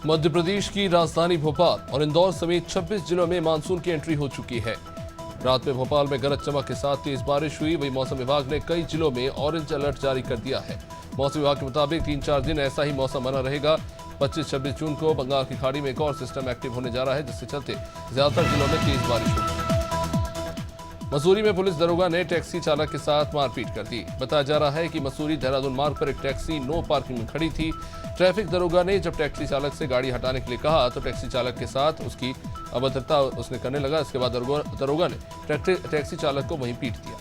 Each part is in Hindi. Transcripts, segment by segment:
मध्य प्रदेश की राजधानी भोपाल और इंदौर समेत 26 जिलों में मानसून की एंट्री हो चुकी है। रात में भोपाल में गरज चमक के साथ तेज बारिश हुई। वहीं मौसम विभाग ने कई जिलों में ऑरेंज अलर्ट जारी कर दिया है। मौसम विभाग के मुताबिक 3-4 दिन ऐसा ही मौसम बना रहेगा। 25-26 जून को बंगाल की खाड़ी में एक और सिस्टम एक्टिव होने जा रहा है, जिसके चलते ज्यादातर जिलों में तेज बारिश होगी। मसूरी में पुलिस दरोगा ने टैक्सी चालक के साथ मारपीट कर दी। बताया जा रहा है कि मसूरी देहरादून मार्ग पर एक टैक्सी नो पार्किंग में खड़ी थी। ट्रैफिक दरोगा ने जब टैक्सी चालक से गाड़ी हटाने के लिए कहा तो टैक्सी चालक के साथ उसकी अभद्रता उसने करने लगा। इसके बाद दरोगा ने टैक्सी चालक को वहीं पीट दिया।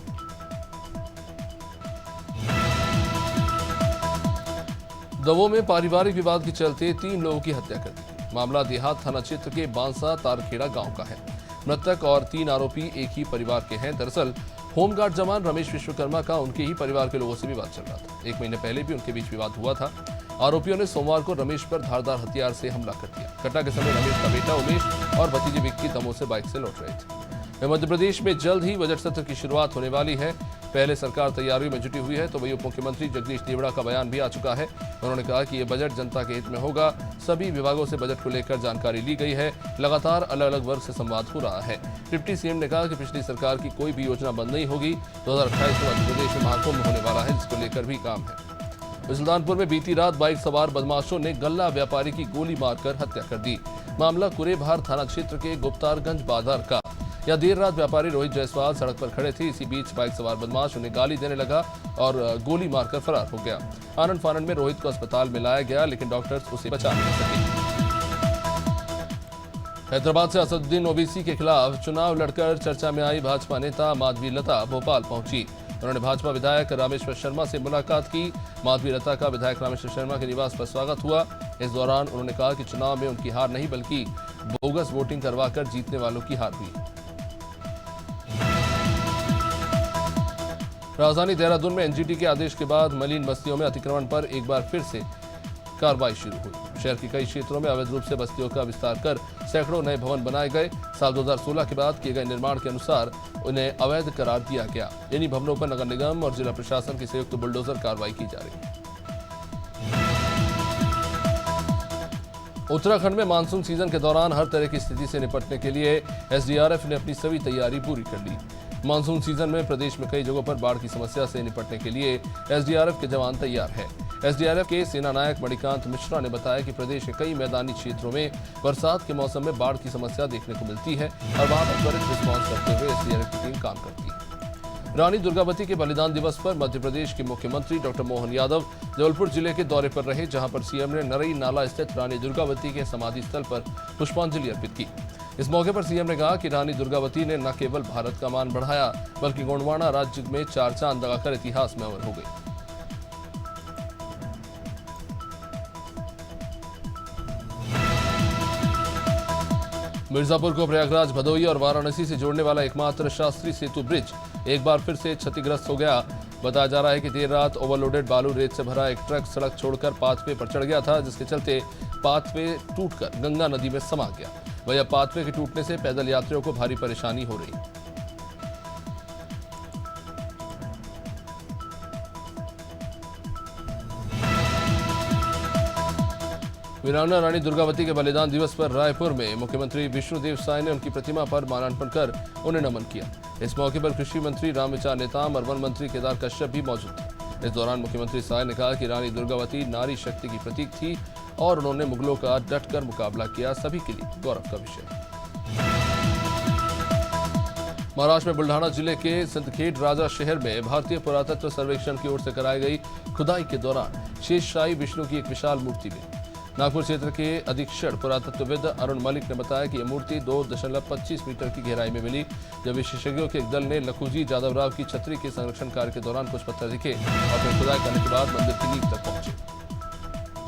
दमोह में पारिवारिक विवाद के चलते 3 लोगों की हत्या कर दी। मामला देहात थाना क्षेत्र के बांसा तारखेड़ा गांव का है। मृतक और 3 आरोपी एक ही परिवार के हैं। दरअसल होमगार्ड जवान रमेश विश्वकर्मा का उनके ही परिवार के लोगों से विवाद चल रहा था। 1 महीने पहले भी उनके बीच विवाद हुआ था। आरोपियों ने सोमवार को रमेश पर धारदार हथियार से हमला कर दिया। घटना के समय रमेश का बेटा उमेश और भतीजे विक्की दमोह से बाइक से लौट रहे थे। मध्य प्रदेश में जल्द ही बजट सत्र की शुरुआत होने वाली है। पहले सरकार तैयारियों में जुटी हुई है तो वही उप मुख्यमंत्री जगदीश देवड़ा का बयान भी आ चुका है। उन्होंने कहा कि यह बजट जनता के हित में होगा। सभी विभागों से बजट को लेकर जानकारी ली गई है। लगातार अलग अलग वर्ग से संवाद हो रहा है। डिप्टी सीएम ने कहा कि पिछली सरकार की कोई भी योजना बंद नहीं होगी। 2028 में मध्य प्रदेश में महाकुंभ होने वाला है, जिसको लेकर भी काम है। सुल्तानपुर में बीती रात बाइक सवार बदमाशों ने गल्ला व्यापारी की गोली मारकर हत्या कर दी। मामला कुरेभार थाना क्षेत्र के गुप्तारगंज बाजार का। यह देर रात व्यापारी रोहित जायसवाल सड़क पर खड़े थे। इसी बीच बाइक सवार बदमाश उन्हें गाली देने लगा और गोली मारकर फरार हो गया। आनंद फानंद में रोहित को अस्पताल में लाया गया, लेकिन डॉक्टर्स उसे बचा नहीं सके। हैदराबाद से असदुद्दीन ओवैसी के खिलाफ चुनाव लड़कर चर्चा में आई भाजपा नेता माधवी लता भोपाल पहुंची। उन्होंने भाजपा विधायक रामेश्वर शर्मा से मुलाकात की। माधवी लता का विधायक रामेश्वर शर्मा के निवास पर स्वागत हुआ। इस दौरान उन्होंने कहा कि चुनाव में उनकी हार नहीं बल्कि बोगस वोटिंग करवाकर जीतने वालों की हार हुई। राजधानी देहरादून में एनजीटी के आदेश के बाद मलिन बस्तियों में अतिक्रमण पर एक बार फिर से कार्रवाई शुरू हुई। शहर के कई क्षेत्रों में अवैध रूप से बस्तियों का विस्तार कर सैकड़ों नए भवन बनाए गए। साल 2016 के बाद किए गए निर्माण के अनुसार उन्हें अवैध करार दिया गया। इन्हीं भवनों पर नगर निगम और जिला प्रशासन की संयुक्त बुलडोजर कार्रवाई की जा रही है। उत्तराखंड में मानसून सीजन के दौरान हर तरह की स्थिति से निपटने के लिए एसडीआरएफ ने अपनी सभी तैयारी पूरी कर ली। मानसून सीजन में प्रदेश में कई जगहों पर बाढ़ की समस्या से निपटने के लिए एसडीआरएफ के जवान तैयार हैं। एसडीआरएफ के सेना नायक मणिकांत मिश्रा ने बताया कि प्रदेश के कई मैदानी क्षेत्रों में बरसात के मौसम में बाढ़ की समस्या देखने को मिलती है और वहां पर त्वरित रिस्पॉन्स करते हुए एसडीआरएफ की टीम काम करती है। रानी दुर्गावती के बलिदान दिवस पर मध्य प्रदेश के मुख्यमंत्री डॉक्टर मोहन यादव जबलपुर जिले के दौरे पर रहे, जहां पर सीएम ने नरई नाला स्थित रानी दुर्गावती के समाधि स्थल पर पुष्पांजलि अर्पित की। इस मौके पर सीएम ने कहा कि रानी दुर्गावती ने न केवल भारत का मान बढ़ाया बल्कि गोंडवाना राज्य में 4 चांद लगाकर इतिहास में अमर हो गई। मिर्जापुर को प्रयागराज, भदोही और वाराणसी से जोड़ने वाला एकमात्र शास्त्री सेतु ब्रिज एक बार फिर से क्षतिग्रस्त हो गया। बताया जा रहा है कि देर रात ओवरलोडेड बालू रेत से भरा एक ट्रक सड़क छोड़कर पाथवे पर चढ़ गया था, जिसके चलते पाथवे टूटकर गंगा नदी में समा गया। वहीं पाथवे के टूटने से पैदल यात्रियों को भारी परेशानी हो रही है। वीरांगना रानी दुर्गावती के बलिदान दिवस पर रायपुर में मुख्यमंत्री विष्णुदेव साय ने उनकी प्रतिमा पर माल्यार्पण कर उन्हें नमन किया। इस मौके पर कृषि मंत्री रामविचार नेताम और वन मंत्री केदार कश्यप भी मौजूद थे। इस दौरान मुख्यमंत्री साय ने कहा कि रानी दुर्गावती नारी शक्ति की प्रतीक थी और उन्होंने मुगलों का डटकर मुकाबला किया, सभी के लिए गौरव का विषय। महाराष्ट्र में बुल्ढाना जिले के सिंदखेड राजा शहर में भारतीय पुरातत्व सर्वेक्षण की ओर से कराई गई खुदाई के दौरान शेषशाही विष्णु की एक विशाल मूर्ति मिली। नागपुर क्षेत्र के अधीक्षण पुरातत्वविद अरुण मलिक ने बताया कि यह मूर्ति 2.25 मीटर की गहराई में मिली। जब विशेषज्ञों के एक दल ने लखूजी जादवराव की छतरी के संरक्षण कार्य के दौरान कुछ पत्थर दिखे और फिर खुदाई करने के बाद मंदिर की नींव तक पहुंचे।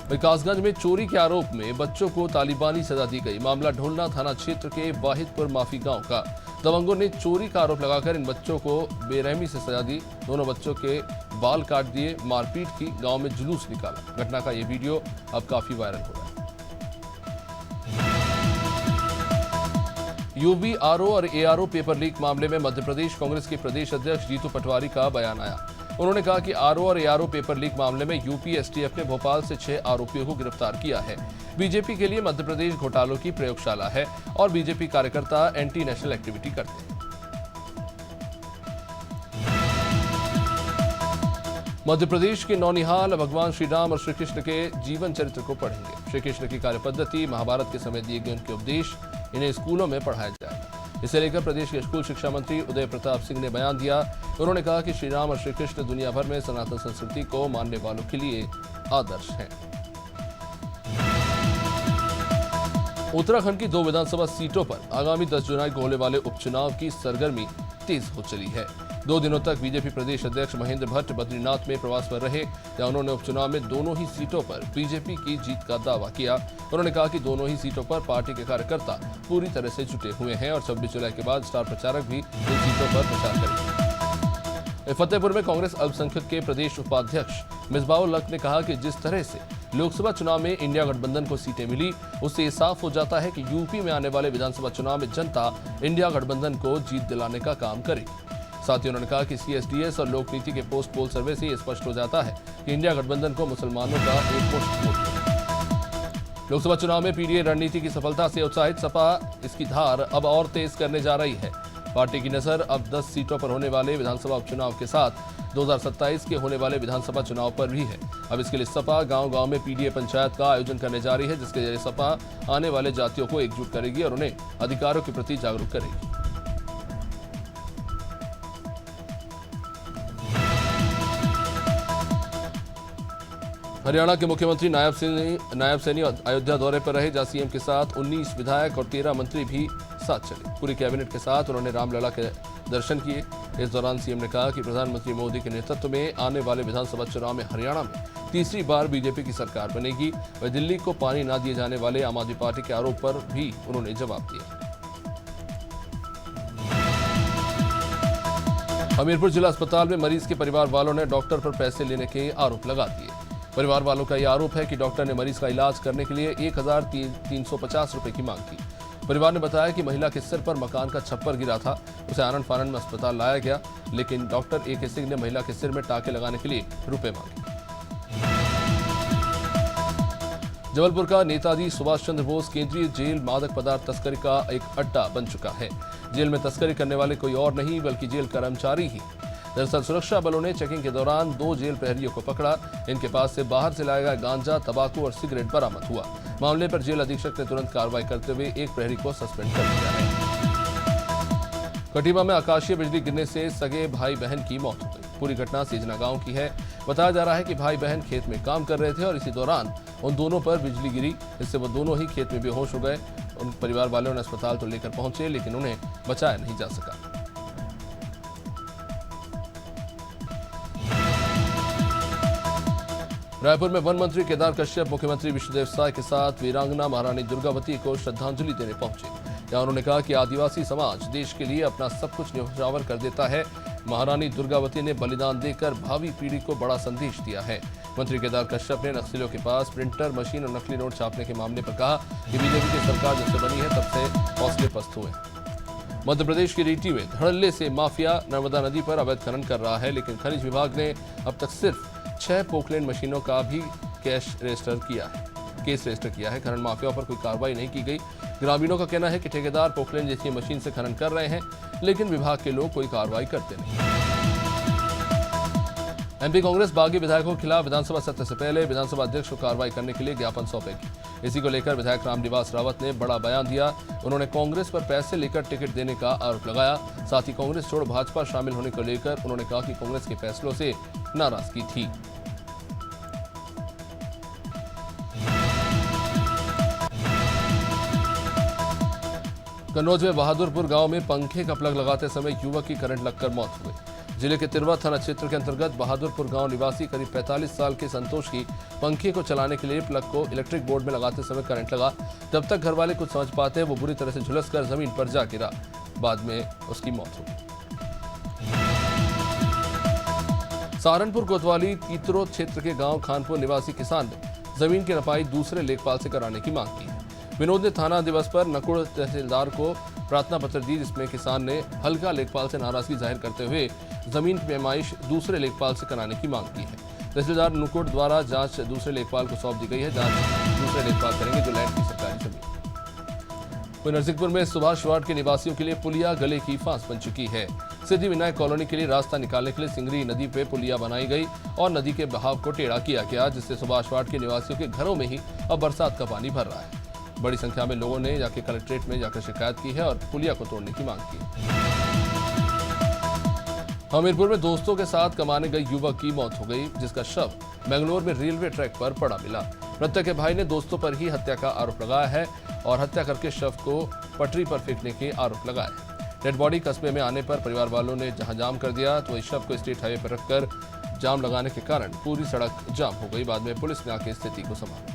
विकासगंज में चोरी के आरोप में बच्चों को तालिबानी सजा दी गई। मामला ढोलना थाना क्षेत्र के वाहिदपुर माफी गांव का। दबंगों ने चोरी का आरोप लगाकर इन बच्चों को बेरहमी से सजा दी। दोनों बच्चों के बाल काट दिए, मारपीट की, गांव में जुलूस निकाला। घटना का यह वीडियो अब काफी वायरल हो रहा है। यूबीआरओ और एआरओ पेपर लीक मामले में मध्य प्रदेश कांग्रेस के प्रदेश अध्यक्ष जीतू पटवारी का बयान आया। उन्होंने कहा कि आरओ और एआरओ पेपर लीक मामले में यूपी एसटीएफ ने भोपाल से 6 आरोपियों को गिरफ्तार किया है। बीजेपी के लिए मध्य प्रदेश घोटालों की प्रयोगशाला है और बीजेपी कार्यकर्ता एंटी नेशनल एक्टिविटी करते हैं। मध्य प्रदेश के नौनिहाल भगवान श्री राम और श्री कृष्ण के जीवन चरित्र को पढ़ेंगे। श्री कृष्ण की कार्य पद्धति, महाभारत के समय दिए गए उनके उपदेश इन्हें स्कूलों में पढ़ाया जाएगा। इसे लेकर प्रदेश के स्कूल शिक्षा मंत्री उदय प्रताप सिंह ने बयान दिया। उन्होंने कहा कि श्री राम और श्री कृष्ण दुनिया भर में सनातन संस्कृति को मानने वालों के लिए आदर्श हैं। उत्तराखंड की 2 विधानसभा सीटों पर आगामी 10 जुलाई को होने वाले उपचुनाव की सरगर्मी तेज हो चली है। 2 दिनों तक बीजेपी प्रदेश अध्यक्ष महेंद्र भट्ट बद्रीनाथ में प्रवास पर रहे, जहां उन्होंने उपचुनाव में दोनों ही सीटों पर बीजेपी की जीत का दावा किया। उन्होंने कहा कि दोनों ही सीटों पर पार्टी के कार्यकर्ता पूरी तरह से जुटे हुए हैं और 26 जुलाई के बाद स्टार प्रचारक भी इन सीटों पर प्रचार करेंगे। फतेहपुर में कांग्रेस अल्पसंख्यक के प्रदेश उपाध्यक्ष मिसबाउल हक ने कहा कि जिस तरह से लोकसभा चुनाव में इंडिया गठबंधन को सीटें मिली, उससे ये साफ हो जाता है कि यूपी में आने वाले विधानसभा चुनाव में जनता इंडिया गठबंधन को जीत दिलाने का काम करेगी। साथ ही उन्होंने कहा कि सीएसडीएस और लोक नीति के पोस्ट पोल सर्वे से ये स्पष्ट हो जाता है कि इंडिया गठबंधन को मुसलमानों का एक मुश्त वोट है। लोकसभा चुनाव में पीडीए रणनीति की सफलता से उत्साहित सपा इसकी धार अब और तेज करने जा रही है। पार्टी की नजर अब 10 सीटों पर होने वाले विधानसभा उपचुनाव के साथ 2027 के होने वाले विधानसभा चुनाव पर भी है। अब इसके लिए सपा गांव-गांव में पीडीए पंचायत का आयोजन करने जा रही है, जिसके जरिए सपा आने वाले जातियों को एकजुट करेगी और उन्हें अधिकारों के प्रति जागरूक करेगी। हरियाणा के मुख्यमंत्री नायब सैनी अयोध्या दौरे पर रहे, जहां सीएम के साथ 19 विधायक और 13 मंत्री भी साथ चले। पूरी कैबिनेट के साथ उन्होंने रामलला के दर्शन किए। इस दौरान सीएम ने कहा कि प्रधानमंत्री मोदी के नेतृत्व में आने वाले विधानसभा चुनाव में हरियाणा में तीसरी बार बीजेपी की सरकार बनेगी। वह दिल्ली को पानी न दिए जाने वाले आम आदमी पार्टी के आरोप पर भी उन्होंने जवाब दिया। हमीरपुर जिला अस्पताल में मरीज के परिवार वालों ने डॉक्टर पर पैसे लेने के आरोप लगा दिए। परिवार वालों का यह आरोप है कि डॉक्टर ने मरीज का इलाज करने के लिए 1350 रुपए की मांग की। परिवार ने बताया कि महिला के सिर पर मकान का छप्पर गिरा था, उसे आनंद फानंद में अस्पताल लाया गया, लेकिन डॉक्टर ए के सिंह ने महिला के सिर में टाके लगाने के लिए रुपए मांगे। जबलपुर का नेताजी सुभाष चंद्र बोस केंद्रीय जेल मादक पदार्थ तस्करी का एक अड्डा बन चुका है। जेल में तस्करी करने वाले कोई और नहीं बल्कि जेल कर्मचारी ही। दरअसल सुरक्षा बलों ने चेकिंग के दौरान 2 जेल प्रहरियों को पकड़ा। इनके पास से बाहर से लाया गया गांजा, तंबाकू और सिगरेट बरामद हुआ। मामले पर जेल अधीक्षक ने तुरंत कार्रवाई करते हुए एक प्रहरी को सस्पेंड कर दिया है। कटिबा में आकाशीय बिजली गिरने से सगे भाई बहन की मौत हो गई। पूरी घटना सीजना गांव की है। बताया जा रहा है कि भाई बहन खेत में काम कर रहे थे और इसी दौरान उन दोनों पर बिजली गिरी, इससे वो दोनों ही खेत में बेहोश हो गए। उन परिवार वालों ने अस्पताल तो लेकर पहुंचे, लेकिन उन्हें बचाया नहीं जा सका। रायपुर में वन मंत्री केदार कश्यप मुख्यमंत्री विष्णुदेव साय के साथ वीरांगना महारानी दुर्गावती को श्रद्धांजलि देने पहुंचे। जहां उन्होंने कहा कि आदिवासी समाज देश के लिए अपना सब कुछ न्यौछावर कर देता है। महारानी दुर्गावती ने बलिदान देकर भावी पीढ़ी को बड़ा संदेश दिया है। मंत्री केदार कश्यप ने नक्सलियों के पास प्रिंटर मशीन और नकली नोट छापने के मामले पर कहा कि बीजेपी की सरकार जब से बनी है तब से हौसले पस्त हुए। मध्य प्रदेश के रीटी में धड़ल्ले से माफिया नर्मदा नदी पर अवैध खनन कर रहा है, लेकिन खनिज विभाग ने अब तक सिर्फ 6 पोकलैंड मशीनों का भी केस रजिस्टर किया है। खनन माफियाओं पर कोई कार्रवाई नहीं की गई। ग्रामीणों का कहना है कि ठेकेदार पोकलैंड जैसी मशीन से खनन कर रहे हैं, लेकिन विभाग के लोग कोई कार्रवाई करते नहीं। एमपी कांग्रेस बागी विधायकों के खिलाफ विधानसभा सत्र से पहले विधानसभा अध्यक्ष को कार्रवाई करने के लिए ज्ञापन सौंपेगी। इसी को लेकर विधायक रामनिवास रावत ने बड़ा बयान दिया। उन्होंने कांग्रेस पर पैसे लेकर टिकट देने का आरोप लगाया। साथ ही कांग्रेस छोड़ भाजपा शामिल होने को लेकर उन्होंने कहा कि कांग्रेस के फैसलों से नाराजगी थी। कन्नौज में बहादुरपुर गांव में पंखे का प्लग लगाते समय युवक की करंट लगकर मौत हो गई। जिले के तिरवा थाना क्षेत्र के अंतर्गत बहादुरपुर गांव निवासी करीब 45 साल के संतोष की पंखे को चलाने के लिए प्लग को इलेक्ट्रिक बोर्ड में लगाते समय करंट लगा। जब तक घर वाले कुछ समझ पाते वो बुरी तरह से झुलसकर जमीन पर जा गिरा। बाद में उसकी मौत हो गई। सहारनपुर कोतवाली तीतरो क्षेत्र के गांव खानपुर निवासी किसान ने जमीन की नपाई दूसरे लेखपाल से कराने की मांग की है। विनोद ने थाना दिवस पर नकुड़ तहसीलदार को प्रार्थना पत्र दी, जिसमें किसान ने हल्का लेखपाल से नाराजगी जाहिर करते हुए जमीन की पैमाइश दूसरे लेखपाल से कराने की मांग की है। तहसीलदार नुकोट द्वारा जांच दूसरे लेखपाल को सौंप दी गई है। जांच दूसरे लेखपाल करेंगे जो लैंड की सरकारी जमीन। नरसिंहपुर में सुभाष वार्ड के निवासियों के लिए पुलिया गले की फांस बन चुकी है। सिद्धि विनायक कॉलोनी के लिए रास्ता निकालने के लिए सिंगरी नदी पे पुलिया बनाई गई और नदी के बहाव को टेढ़ा किया गया, जिससे सुभाष वार्ड के निवासियों के घरों में ही अब बरसात का पानी भर रहा है। बड़ी संख्या में लोगों ने जाके कलेक्ट्रेट में जाकर शिकायत की है और पुलिया को तोड़ने की मांग की। हमीरपुर में दोस्तों के साथ कमाने गए युवक की मौत हो गई, जिसका शव बेंगलोर में रेलवे ट्रैक पर पड़ा मिला। मृतक के भाई ने दोस्तों पर ही हत्या का आरोप लगाया है और हत्या करके शव को पटरी पर फेंकने के आरोप लगाए। डेड बॉडी कस्बे में आने पर परिवार वालों ने जहां जाम कर दिया तो इस शव को स्टेट हाईवे पर रखकर जाम लगाने के कारण पूरी सड़क जाम हो गई। बाद में पुलिस ने आकर स्थिति को संभाला।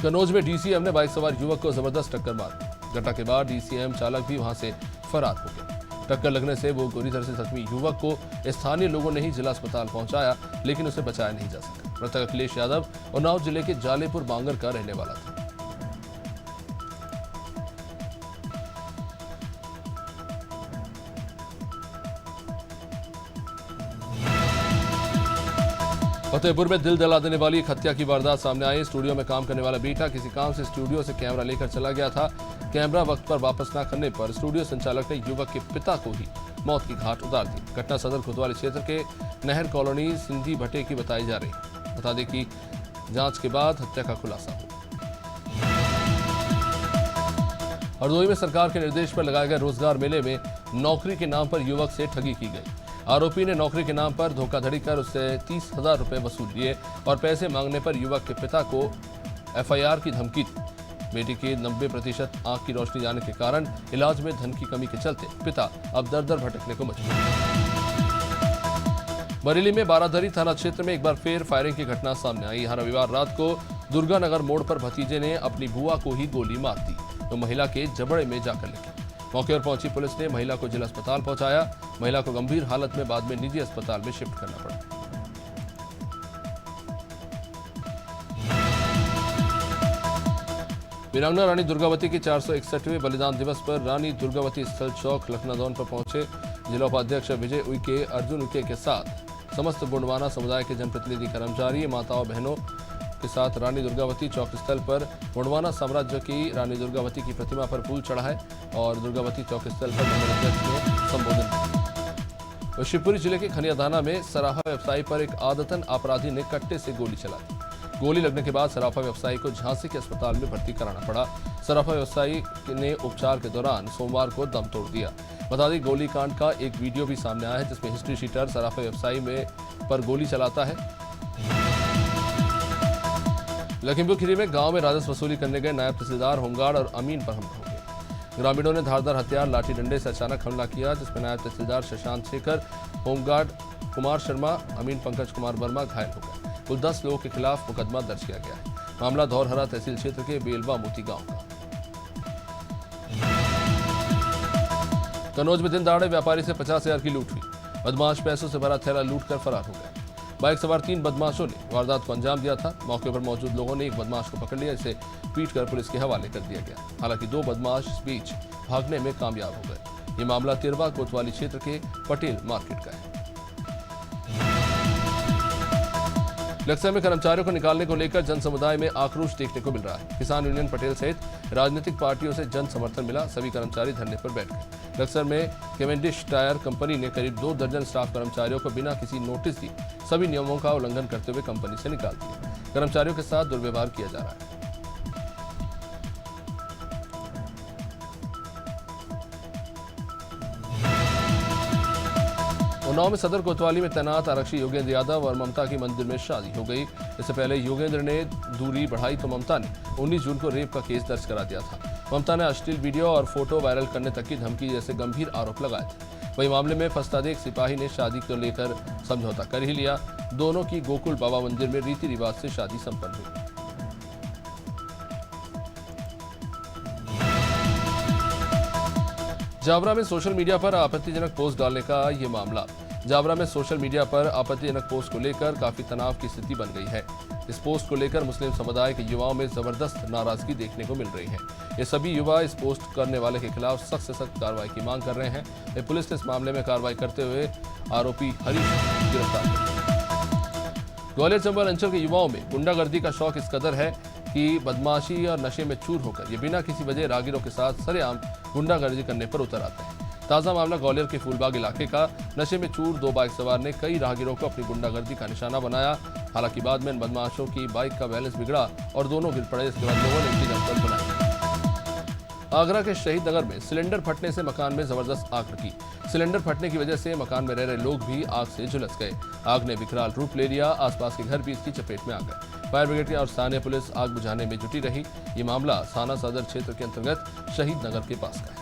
कन्नौज में डीसीएम ने बाइक सवार युवक को जबरदस्त टक्कर मार दी। घटना के बाद डीसीएम चालक भी वहां से फरार हो गया। टक्कर लगने से वो बुरी तरह से जख्मी युवक को स्थानीय लोगों ने ही जिला अस्पताल पहुंचाया, लेकिन उसे बचाया नहीं जा सका। मृतक अखिलेश यादव उन्नाव जिले के जालेपुर बांगर का रहने वाला था। फतेहपुर में दिल दहला देने वाली एक हत्या की वारदात सामने आई। स्टूडियो में काम करने वाला बेटा किसी काम से स्टूडियो से कैमरा लेकर चला गया था। कैमरा वक्त पर वापस न करने पर स्टूडियो संचालक ने युवक के पिता को ही मौत की घाट उतार दी। घटना सदर कोतवाली क्षेत्र के नहर कॉलोनी सिंधी भट्टे की बताई जा रही है। बता दें कि जांच के बाद हत्या का खुलासा हुआ। हरदोई में सरकार के निर्देश पर लगाए गए रोजगार मेले में नौकरी के नाम पर युवक से ठगी की गई। आरोपी ने नौकरी के नाम पर धोखाधड़ी कर उससे 30,000 रुपए वसूल लिए और पैसे मांगने पर युवक के पिता को एफआईआर की धमकी दी। बेटी की 90% आंख की रोशनी जाने के कारण इलाज में धन की कमी के चलते पिता अब दर दर भटकने को मजबूर है। बरेली में बारादरी थाना क्षेत्र में एक बार फिर फायरिंग की घटना सामने आई। यहां रविवार रात को दुर्गानगर मोड़ पर भतीजे ने अपनी बुआ को ही गोली मार दी तो महिला के जबड़े में जाकर लगी। मौके पर पहुंची पुलिस ने महिला को जिला अस्पताल पहुंचाया। महिला को गंभीर हालत में बाद में निजी अस्पताल में शिफ्ट करना पड़ा। वीरांगना रानी दुर्गावती के 461वें बलिदान दिवस पर रानी दुर्गावती स्थल चौक लखनादौन पर पहुंचे जिला उपाध्यक्ष विजय उइके, अर्जुन उइके के साथ समस्त गोंडवाना समुदाय के जनप्रतिनिधि, कर्मचारी, माताओं बहनों के साथ रानी दुर्गावती चौक स्थल पर गोंडवाना साम्राज्य की रानी दुर्गावती की प्रतिमा पर फूल चढ़ाए और दुर्गावती चौक स्थल पर मंडलाध्यक्ष ने संबोधन किया। शिवपुरी जिले के खनियादाना में सराफा व्यवसायी पर एक आदतन अपराधी ने कट्टे से गोली चला दी। गोली लगने के बाद सराफा व्यवसायी को झांसी के अस्पताल में भर्ती कराना पड़ा। सराफा व्यवसायी ने उपचार के दौरान सोमवार को दम तोड़ दिया। बता दें गोलीकांड का एक वीडियो भी सामने आया है जिसमें हिस्ट्री शीटर सराफा व्यवसायी पर गोली चलाता है। लखीमपुर खीरी में गांव में राजस्व वसूली करने गए नायब तहसीलदार होमगार्ड और अमीन पर हमला हो गया। ग्रामीणों ने धारदार हथियार लाठी डंडे से अचानक हमला किया जिसमें नायब तहसीलदार शशांत शेखर, होमगार्ड कुमार शर्मा, अमीन पंकज कुमार वर्मा घायल हो गए। कुल 10 लोगों के खिलाफ मुकदमा दर्ज किया गया है। मामला धौरहरा तहसील क्षेत्र के बेलवा मोती गांव का। कन्नौज में दिन दहाड़े व्यापारी से 50,000 की लूट हुई। बदमाश पैसों से भरा थैला लूट कर फरार हो गए। बाइक सवार 3 बदमाशों ने वारदात को अंजाम दिया था। मौके पर मौजूद लोगों ने एक बदमाश को पकड़ लिया, जिसे पीटकर पुलिस के हवाले कर दिया गया। हालांकि 2 बदमाश इस बीच भागने में कामयाब हो गए। ये मामला तिरवा कोतवाली क्षेत्र के पटेल मार्केट का है। लक्सर में कर्मचारियों को निकालने को लेकर जन समुदाय में आक्रोश देखने को मिल रहा है। किसान यूनियन पटेल सहित राजनीतिक पार्टियों से जन समर्थन मिला। सभी कर्मचारी धरने पर बैठ गए। लक्सर में केवेंडिश टायर कंपनी ने करीब 2 दर्जन स्टाफ कर्मचारियों को बिना किसी नोटिस दी सभी नियमों का उल्लंघन करते हुए कंपनी से निकाल दिया। कर्मचारियों के साथ दुर्व्यवहार किया जा रहा है। उन्नाव में सदर कोतवाली में तैनात आरक्षी योगेंद्र यादव और ममता की मंदिर में शादी हो गई। इससे पहले योगेंद्र ने दूरी बढ़ाई तो ममता ने 19 जून को रेप का केस दर्ज करा दिया था। ममता ने अश्लील वीडियो और फोटो वायरल करने तक की धमकी जैसे गंभीर आरोप लगाए थे। वही मामले में फंसता देख सिपाही ने शादी को लेकर समझौता कर ही लिया। दोनों की गोकुल बाबा मंदिर में रीति रिवाज से शादी संपन्न हुई। जावरा में सोशल मीडिया पर आपत्तिजनक पोस्ट डालने का ये मामला। जावरा में सोशल मीडिया पर आपत्तिजनक पोस्ट को लेकर काफी तनाव की स्थिति बन गई है। इस पोस्ट को लेकर मुस्लिम समुदाय के युवाओं में जबरदस्त नाराजगी देखने को मिल रही है। ये सभी युवा इस पोस्ट करने वाले के खिलाफ सख्त से सख्त कार्रवाई की मांग कर रहे हैं। पुलिस ने इस मामले में कार्रवाई करते हुए आरोपी हरीश गिरफ्तार किया। ग्वालियर चंबल अंचल के युवाओं में गुंडागर्दी का शौक इस कदर है कि बदमाशी और नशे में चूर होकर ये बिना किसी वजह राहगीरों के साथ सरेआम गुंडागर्दी करने पर उतर आते हैं। ताजा मामला ग्वालियर के फूलबाग इलाके का। नशे में चूर 2 बाइक सवार ने कई राहगीरों को अपनी गुंडागर्दी का निशाना बनाया। हालांकि बाद में इन बदमाशों की बाइक का बैलेंस बिगड़ा और दोनों गिर पड़े। इसके बाद लोगों ने इनकी जमकर बनाई। आगरा के शहीद नगर में सिलेंडर फटने से मकान में जबरदस्त आग लगी। सिलेंडर फटने की वजह से मकान में रह रहे लोग भी आग से झुलस गए। आग ने विकराल रूप ले लिया। आसपास के घर भी इसकी चपेट में आ गए। फायर ब्रिगेड और स्थानीय पुलिस आग बुझाने में जुटी रही। ये मामला थाना सदर क्षेत्र के अंतर्गत शहीद नगर के पास का है।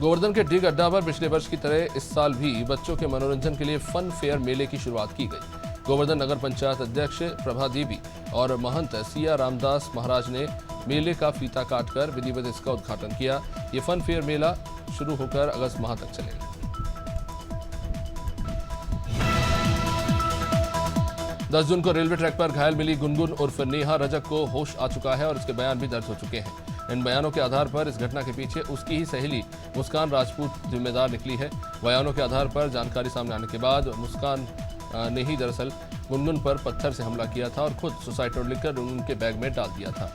गोवर्धन के डिग अड्डा पर पिछले वर्ष की तरह इस साल भी बच्चों के मनोरंजन के लिए फन फेयर मेले की शुरुआत की गई। गोवर्धन नगर पंचायत अध्यक्ष प्रभा देवी और महंत सिया रामदास महाराज ने मेले का फीता काटकर विधिवत इसका उद्घाटन किया। ये फन फेयर मेला शुरू होकर अगस्त माह तक चलेगा। दस जून को रेलवे ट्रैक पर घायल मिली गुनगुन उर्फ नेहा रजक को होश आ चुका है और उसके बयान भी दर्ज हो चुके हैं। इन बयानों के आधार पर इस घटना के पीछे उसकी ही सहेली मुस्कान राजपूत जिम्मेदार निकली है। बयानों के आधार पर जानकारी सामने आने के बाद मुस्कान ने ही दरअसल गुनगुन पर पत्थर से हमला किया था और खुद सुसाइड नोट लिखकर गुनगुन के बैग में डाल दिया था।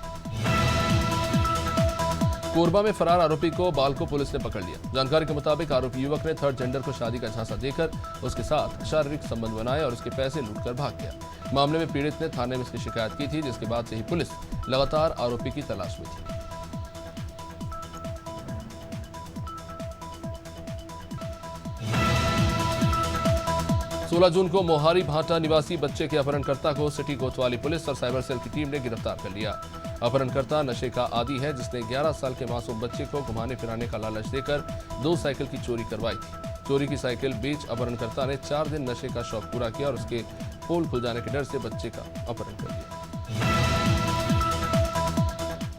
कोरबा में फरार आरोपी को बालको पुलिस ने पकड़ लिया। जानकारी के मुताबिक आरोपी युवक ने थर्ड जेंडर को शादी का झांसा देकर उसके साथ शारीरिक संबंध बनाए और उसके पैसे लूटकर भाग गया। मामले में पीड़ित ने थाने में इसकी शिकायत की थी, जिसके बाद से ही पुलिस लगातार आरोपी की तलाश में थी। 16 जून को मोहारी भाटा निवासी बच्चे के अपहरणकर्ता को सिटी कोतवाली पुलिस और साइबर सेल की टीम ने गिरफ्तार कर लिया। अपहरणकर्ता नशे का आदी है, जिसने 11 साल के मासूम बच्चे को घुमाने फिराने का लालच देकर 2 साइकिल की चोरी करवाई थी। चोरी की साइकिल बेच अपहरणकर्ता ने 4 दिन नशे का शौक पूरा किया और उसके पोल खुल जाने के डर से बच्चे का अपहरण कर लिया।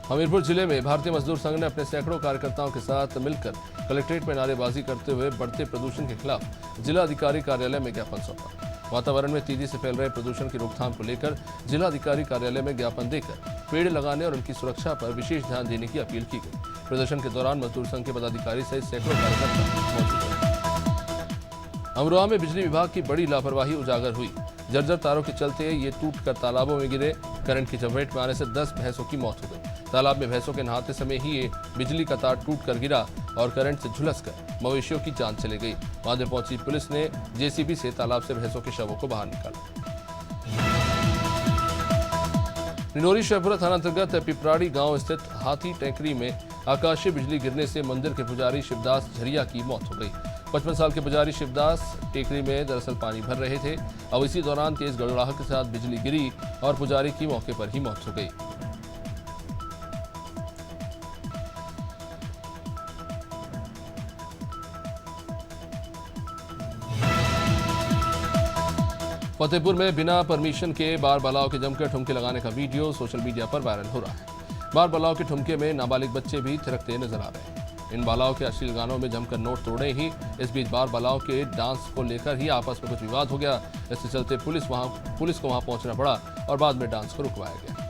हमीरपुर जिले में भारतीय मजदूर संघ ने अपने सैकड़ों कार्यकर्ताओं के साथ मिलकर कलेक्ट्रेट में नारेबाजी करते हुए बढ़ते प्रदूषण के खिलाफ जिला अधिकारी कार्यालय में ज्ञापन सौंपा। वातावरण में तेजी से फैल रहे प्रदूषण की रोकथाम को लेकर जिला अधिकारी कार्यालय में ज्ञापन देकर पेड़ लगाने और उनकी सुरक्षा पर विशेष ध्यान देने की अपील की गई। प्रदर्शन के दौरान मजदूर संघ के पदाधिकारी सहित सैकड़ों कार्यकर्ता मौजूद रहे। अमरोहा में बिजली विभाग की बड़ी लापरवाही उजागर हुई। जर्जर तारों के चलते ये टूटकर तालाबों में गिरे। करंट की चपेट में आने से 10 भैंसों की मौत हो गई। तालाब में भैंसों के नहाते समय ही ये बिजली का तार टूटकर गिरा और करंट से झुलसकर मवेशियों की जान चली गई। वहां पर पहुंची पुलिस ने जेसीबी से तालाब से भैंसों के शवों को बाहर निकाला। निनोरी शेखपुरा थाना अंतर्गत पिपराड़ी गांव स्थित हाथी टेकरी में आकाशीय बिजली गिरने से मंदिर के पुजारी शिवदास झरिया की मौत हो गई। 55 साल के पुजारी शिवदास टेकरी में दरअसल पानी भर रहे थे। अब इसी दौरान तेज गड़गड़ाहट के साथ बिजली गिरी और पुजारी की मौके पर ही मौत हो गई। फतेहपुर में बिना परमिशन के बार बालाओं के जमकर ठुमके लगाने का वीडियो सोशल मीडिया पर वायरल हो रहा है। बार बालाओं के ठुमके में नाबालिग बच्चे भी थिरकते नजर आ रहे हैं। इन बालाओं के अश्लील गानों में जमकर नोट तोड़े ही इस बीच बार बालाओं के डांस को लेकर ही आपस में कुछ विवाद हो गया। इसके चलते पुलिस को वहां पहुंचना पड़ा और बाद में डांस को रुकवाया गया।